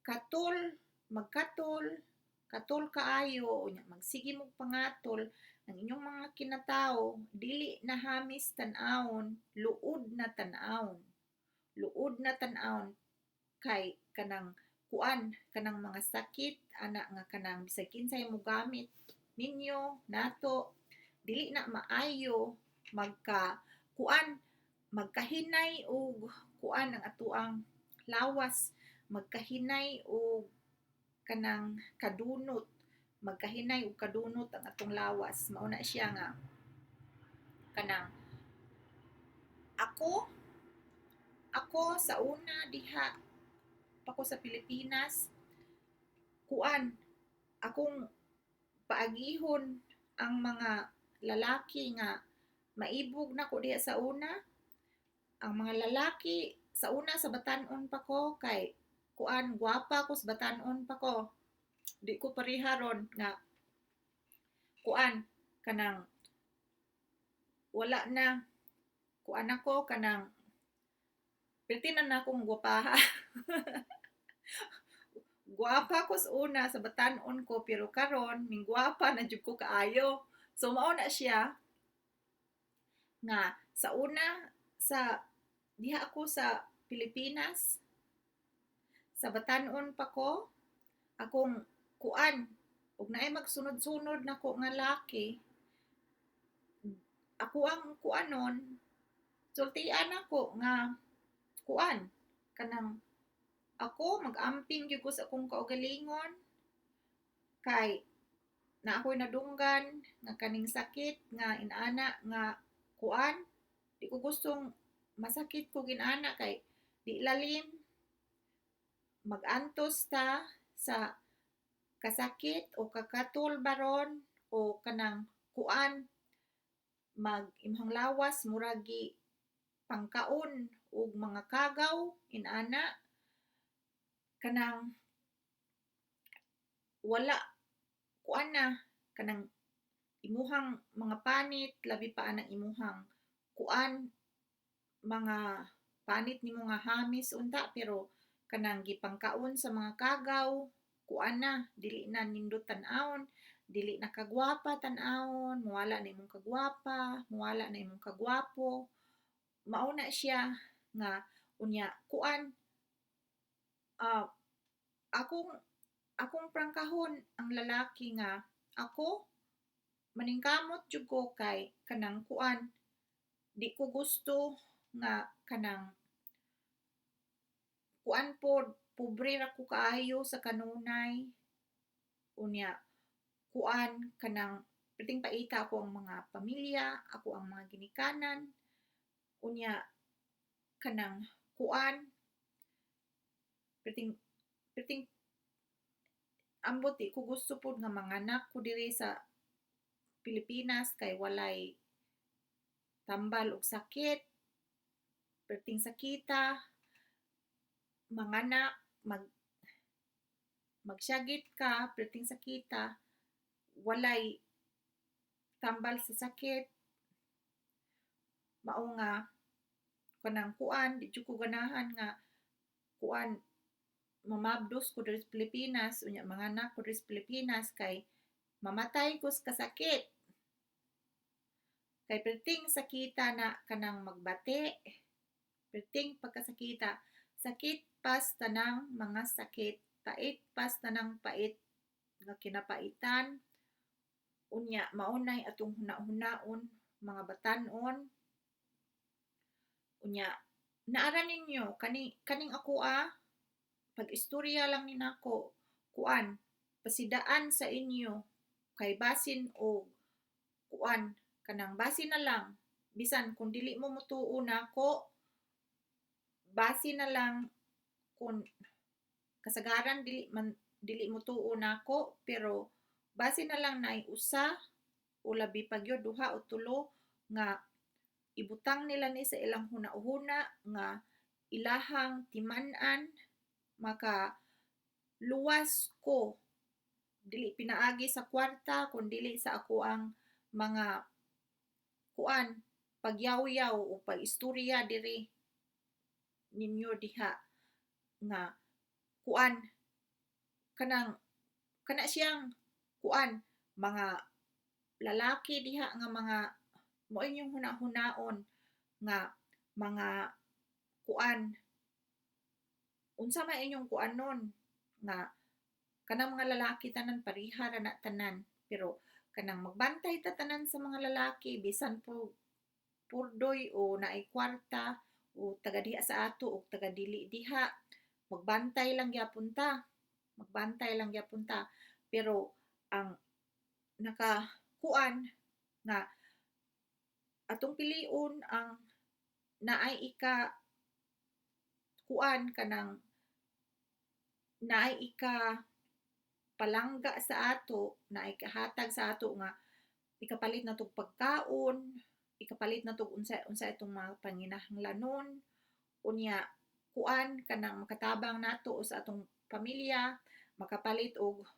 katul magkatul katul kaayo unya magsige mo pangatol ang inyong mga kinatawo dili na hamis tan-awon luod na tan-awon kay kanang kuan kanang mga sakit ana nga kanang bisag kinsay mo gamit ninyo nato dili na maayo magka kuan magkahinay og kuan ang atoang lawas magkahinay og kanang kadunot magkahinay og kadunot ang atong lawas mao na siya nga kanang ako sa una diha pa ko sa Pilipinas kuan akong paagihon ang mga lalaki nga maibog na ko diha sa una ang mga lalaki sa una sa batan-on pa ko kay kuan gwapa ko sa batan-on pa ko di ko pareha ron nga kuan kanang wala na kuan ako kanang pertinan na akong gwapaha gwapa ko sa una sa batan-on ko pero karon ning gwapa na jud ko kaayo so mao na siya nga sa una sa diha ako sa Pilipinas sa batan-on pa ko akong kuan ug naay magsunod-sunod nako nga laki ako ang kuanon sultian ako nga kuan kanang ako mag-amping gyud ko sa akong kaugalingon kay na ako'y nadunggan nga kaning sakit nga inana nga kuan di ko gustong masakit ko ginana kay di lalim magantos ta sa kasakit o kakatul baron o kanang kuan mag imong lawas muragi pangkaon og mga kagaw inana kanang wala kuan na kanang imuhang mga panit labi pa anang imuhang kuan mga panit nimo nga hamis unta pero kanang gipangkaon sa mga kagaw kuan na dili na nindot tan-awon dili na kagwapa tan-awon muwala na imong kagwapa muwala na imong kagwapo mao na siya nga unya kuan akong prangkahon ang lalaki nga ako maningkamot jud ko kay kanang kuan di ko gusto nga kanang kuan pod pobre ra ko kaayo sa kanunay unya kuan kanang perting paita ako ang mga pamilya ako ang mga ginikanan unya kanang kuan perting perting ambot di ko gusto pod nga manganak ko diri sa Pilipinas kay walay tambal og sakit perting sakita manganak magsyagit ka perting sakita walay tambal sa sakit, mao nga kanang kuan di jud ko ganahan nga kuan mamabdos ko diri sa Pilipinas unya manganak ko diri sa Pilipinas kay mamatay ko sa kasakit. Kay perting sakita na kanang magbati, perting pagkasakita, sakit pas tanang mga sakit, pait pas tanang pait nga kinapaitan, unya maunay atong huna-hunaon mga batan-on, unya naara ninyo kaning ako pag-istorya lang ni nako kuan pasidaan sa inyo kay basin o kuan kanang basin na lang bisan kung dili mo mutuo nako basin na lang kung kasagaran dili mutuo nako pero basin na lang na usa o labi pa gyud duha o tulo nga ibutang nila ni sa ilang hunahuna nga ilahang timan-an maka luwas ko dili pinaagi sa kwarta kun dili sa ako ang mga kuan pagyaw-yaw o pag-istorya diri ninyo diha nga kuan kanang kana siyang kuan mga lalaki diha nga mga mao inyong hunahunaon nga mga kuan unsa man inyong kuanon nga kanang mga lalaki tanan pareha ra na tanan pero kanang magbantay ta tanan sa mga lalaki bisan po purdoy o naay kwarta o taga diha sa ato o taga dili diha magbantay lang gyapon ta magbantay lang gyapon ta pero ang nakakuan nga atong piliun ang naay ika kuan kanang naay ika palangga sa ato naay kahatag sa ato nga ikapalit na tog pagkaon ikapalit na tog unsa itong mga panginahanglanon unya kuan kanang makatabang nato sa atong pamilya makapalit og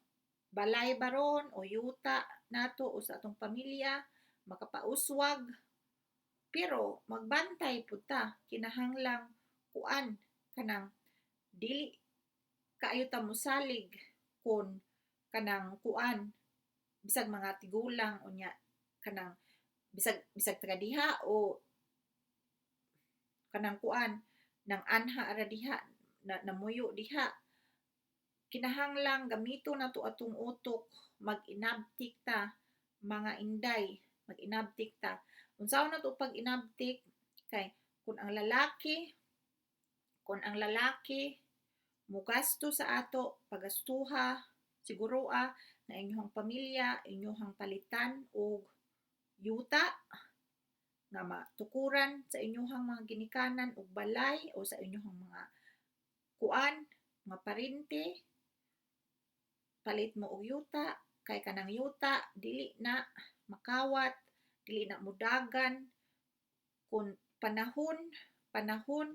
balay baron o yuta nato o sa atong pamilya makapauswag pero magbantay pud ta kinahanglang kuan kanang dili kaayo ta mosalig kun kanang kuan bisag mga tigulang unya kanang bisag taga diha o kanang kuan nang anha ra diha namuyo diha kinahanglang gamiton nato atong utok mag-inabtik ta mga inday mag-inabtik ta unsaon nato pag-inabtik kay kun ang lalaki mugasto sa ato pagastuha siguroa na inyong pamilya inyong palitan og yuta nga matukuran sa inyong mga ginikanan og balay o sa inyong mga kuan mga parente palit mo og yuta kay kanang yuta dili na makawat dili na mudagan kun panahon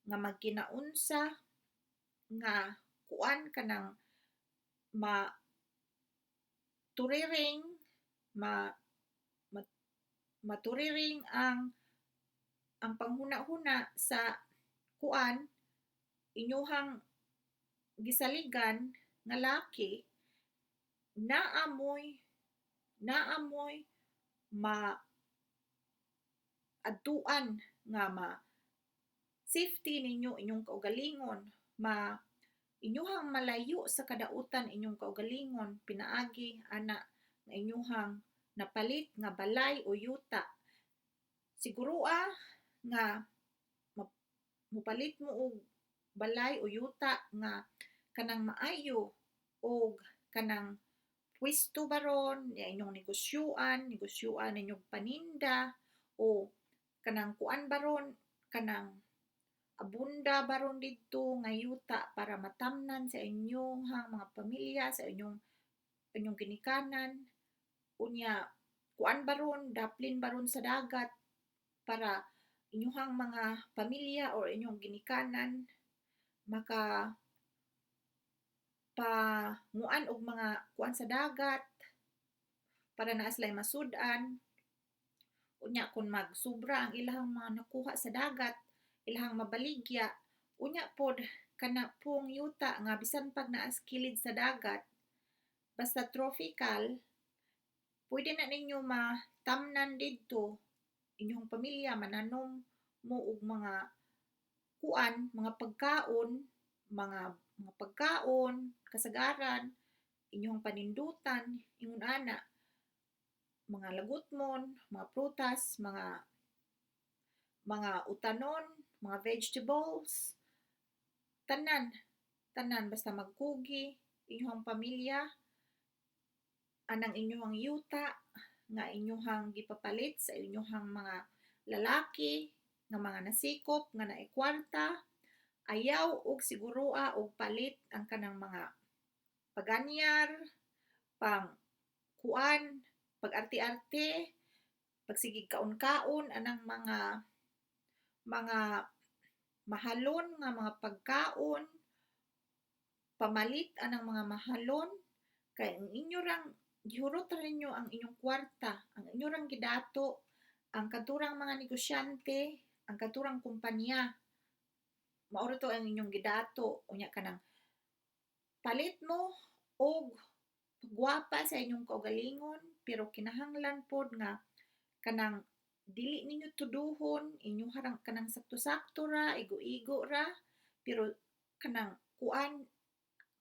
nga magkinaunsa nga kuan kanang maturiring maturiring ang panghuna-huna sa kuan inyuhang gisaligan nga laki naamoy adtuan nga safety ninyo inyong kaugalingon inyuhang malayo sa kadautan inyong kaugalingon pinaagi ana nga inyuhang napalit nga balay o yuta siguroa nga mupalit mo og balay o yuta nga kanang maayo og kanang pwesto baron inyong negosyoan inyong paninda o kanang kuan baron kanang abunda baron didto nga yuta para matamnan sa inyong mga pamilya sa inyong ginikanan unya kuan baron daplin baron sa dagat para inyong mga pamilya o inyong ginikanan maka panguan og mga kuan sa dagat para naa sila'y masud-an. Unya kung magsubra ang ilahang mga nakuha sa dagat, ilahang mabaligya, unya pod kana pong yuta nga bisan pag naa sa kilid sa dagat, basta tropical, pwede na ninyo matamnan didto inyong pamilya, mananom mo og mga kuan, mga pagkaon, kasagaran, inyong panindutan, ingon ana, mga lagutmon, mga prutas, mga utanon, mga vegetables, tanan, tanan basta magkugi inyong pamilya, anang inyong yuta nga inyong gipapalit sa inyong mga lalaki nga mga nasikop nga naay kwarta, ayaw og siguroa og palit ang kanang mga paganyar, pang kuan, pag-arte-arte, pagsigig kaon-kaon anang mga mahalon nga mga pagkaon, pamalit anang mga mahalon, kay ang inyo rang gihurot ra ninyo ang inyong kwarta, ang inyo rang gidato, ang katurang mga negosyante, ang katurang kumpanya, mao ra to ang inyong gidato, unya kanang palit mo og gwapa sa inyong kaugalingon, pero kinahanglan pod nga kanang dili ninyo tuduhon, inyo harang kanang sakto-sakto ra, igo-igo ra, pero kanang kuan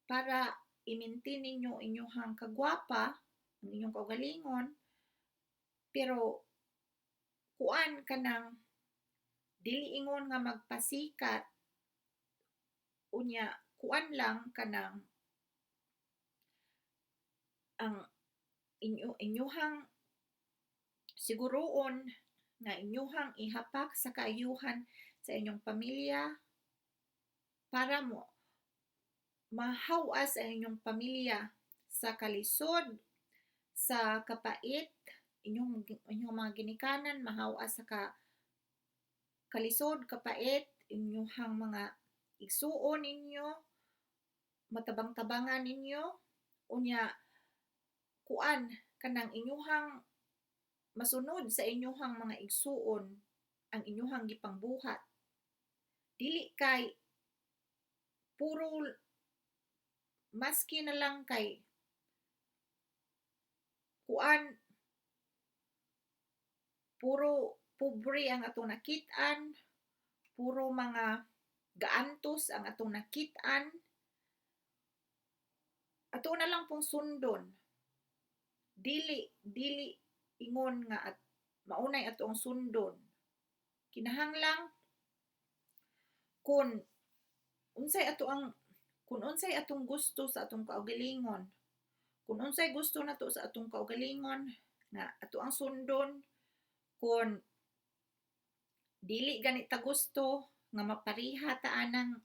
para i-maintain ninyo inyong kagwapa, ang inyong kaugalingon, pero kuan kanang dili ingon nga magpasikat, unya kuan lang kanang ang inyohang siguroon nga inyohang ihapak sa kaayuhan sa inyong pamilya para mo mahawas ang inyong pamilya sa kalisod, sa kapait, inyong mga ginikanan mahawas sa kalisod, kapait, inyong mga igsuon ninyo, matabang-tabangan ninyo, unya kuan kanang inyong masunod sa inyong mga igsuon ang inyong gipangbuhat. Dili kay puro maski na lang kay kuan puro pobre ang atong nakit-an, puro mga gaantos ang atong nakit-an, ato na lang pong sundon. Dili ingon nga at maunay atong sundon. Kinahanglang kung unsay atong gusto sa atong kaugalingon, kung unsay gusto nato sa atong kaugalingon nga ato ang sundon, kung dili gani ta gusto nga mapariha ta anang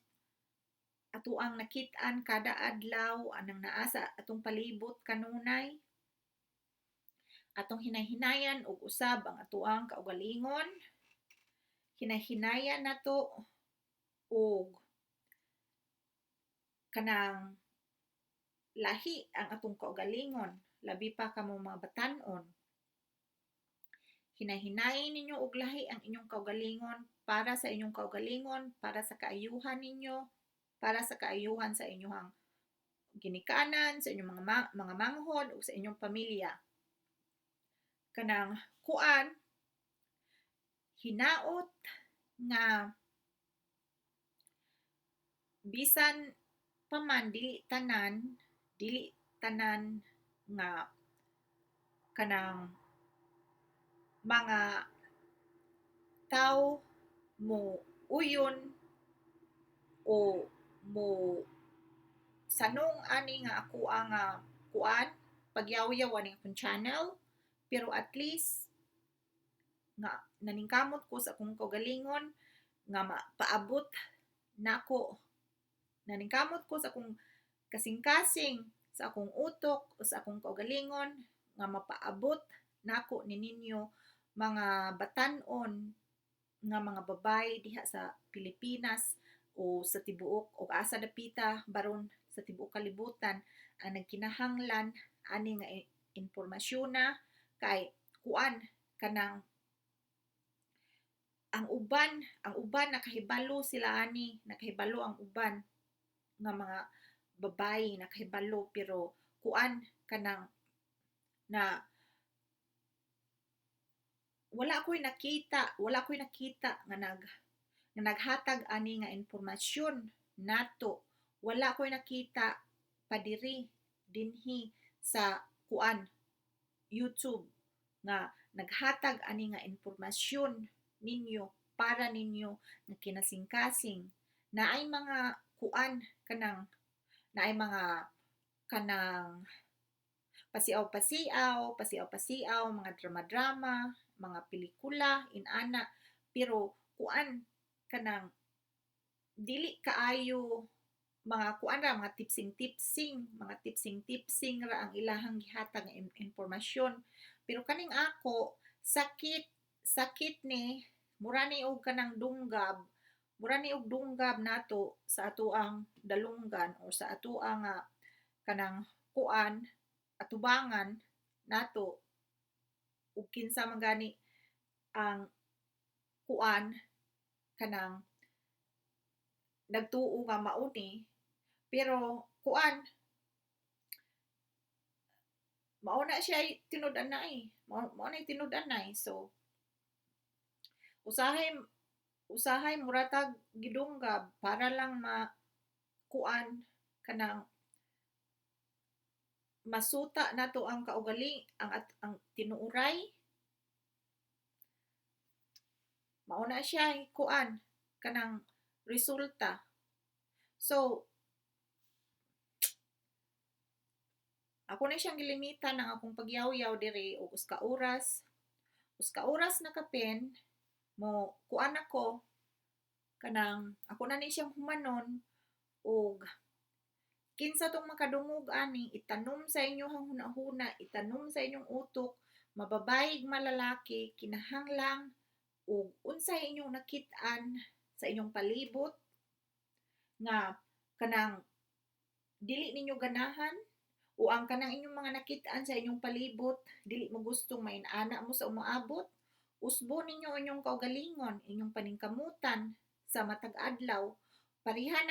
ato ang nakit-an kada adlaw, anang naa sa atong palibot kanunay, atong hinay-hinayan og usab ang atoang kaugalingon, hinay-hinayan nato og kanang lahi ang atong kaugalingon, labi pa kamo mga batan-on. Hinay-hinayan ninyo og lahi ang inyong kaugalingon para sa inyong kaugalingon, para sa kaayuhan ninyo, para sa kaayuhan sa inyong ginikanan, sa inyong mga manghod ug sa inyong pamilya. Kanang kuan hinaot nga bisan paman dili tanan nga kanang mga tao mo uyon o mo sanong ani nga ako ang kuan pagyaw-yaw ani akong channel, pero at least nga naningkamot ko sa akong kaugalingon nga mapaabot nako, naningkamot ko sa akong kasing-kasing sa akong utok o sa akong kaugalingon nga mapaabot nako nininyo mga batan-on nga mga babay diha sa Pilipinas o sa tibuok o asa dapita baron sa tibuok kalibutan ang nagkinahanglan ani nga impormasyon na kay kuan kanang ang uban nakahibalo sila ani, nakahibalo ang uban nga mga babae nakahibalo pero kuan kanang na wala ko'y nakita nga naghatag ani nga impormasyon nato. Wala ko'y nakita padiri dinhi sa kuan YouTube nga naghatag ani nga impormasyon ninyo para ninyo nga kinasingkasing. Naay mga kuan naay mga kanang pasiaw-pasiaw, mga drama-drama, mga pelikula, inana. Pero kuan kanang dili kaayo mga kuan ra mga tipsing ra ang ilahang gihatag nga impormasyon. Pero kaning ako sakit ni mura ni og kanang dunggab nato sa atoang dalunggan o sa atoang kanang kuan atubangan nato ug kinsa man gani ang kuan kanang nagtuo nga mao ni pero kuan mao na siya mao na tinud-anay so usahay muratag gidunggab para lang kuan kanang masuta nato ang kaugali ang tinuuray mao na siya kuan kanang resulta. So ako na siyang gilimitan ng akong pagyaw-yaw diri og uska oras na kapen mo kuan ako kanang ako na ni siyang humanon og kinsa tong makadungog ani itanom sa inyong hunahuna, itanom sa inyong utok, mababayig malalaki, kinahanglang ug unsay inyong nakit-an sa inyong palibot nga kanang dili ninyo ganahan o ang kanang inyong mga nakit-an sa inyong palibot dili mo gustong main-ana mo sa umaabot, usbo ninyo inyong kaugalingon, inyong paningkamutan sa matag adlaw. Parihan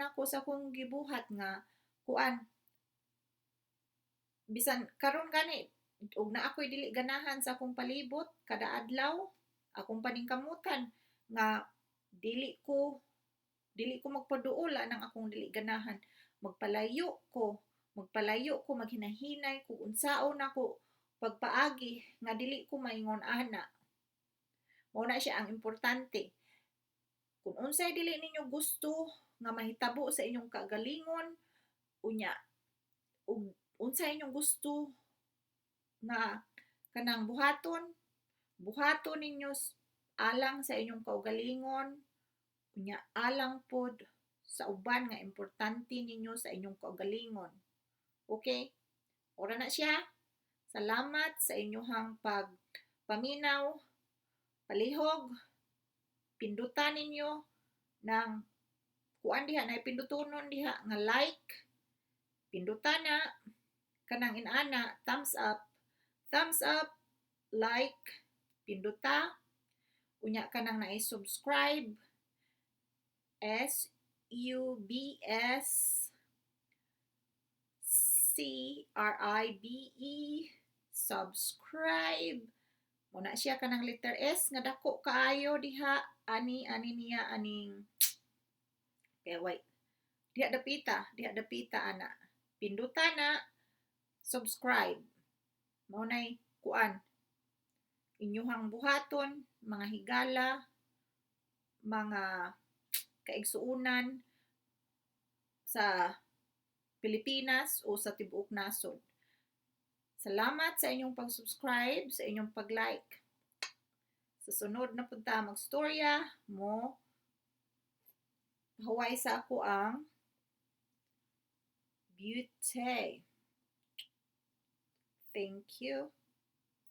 ako sa akong gibuhat nga kuan bisan karon gani ug na ako'y dili ganahan sa akong palibot kada adlaw akong paningkamutan nga dili ko magpaduol ng akong dili ganahan magpalayo ko maghinahinay kung unsaon ako pagpaagi nga dili ko maingon ana mao na siya ang importante kung unsay dili ninyo gusto nga mahitabo sa inyong kagalingon unya ug unsay inyong gusto nga kanang buhaton ninyo alang sa inyong kaugalingon unya alang pod sa uban nga importante ninyo sa inyong kaugalingon. Okay? Ora na siya. Salamat sa inyong pagpaminaw, palihog, pindutan ninyo ng kuan diha na pindutonon diha nga like, pindutan na kanang inana thumbs up, like, pinduta, unya kanang subscribe, SUBSCRIBE, subscribe. Muna siya kanang letter S nga dako kaayo diha ani niya aning okay wait diha dapita ana pinduta na subscribe mao nay kuan inyuhang buhaton mga higala mga kaigsuunan sa Pilipinas o sa tibuok nasod. Salamat sa inyong pag-subscribe, sa inyong pag-like. Sa sunod na punta magstorya mo Hawaii sa ako ang beauty. Thank you.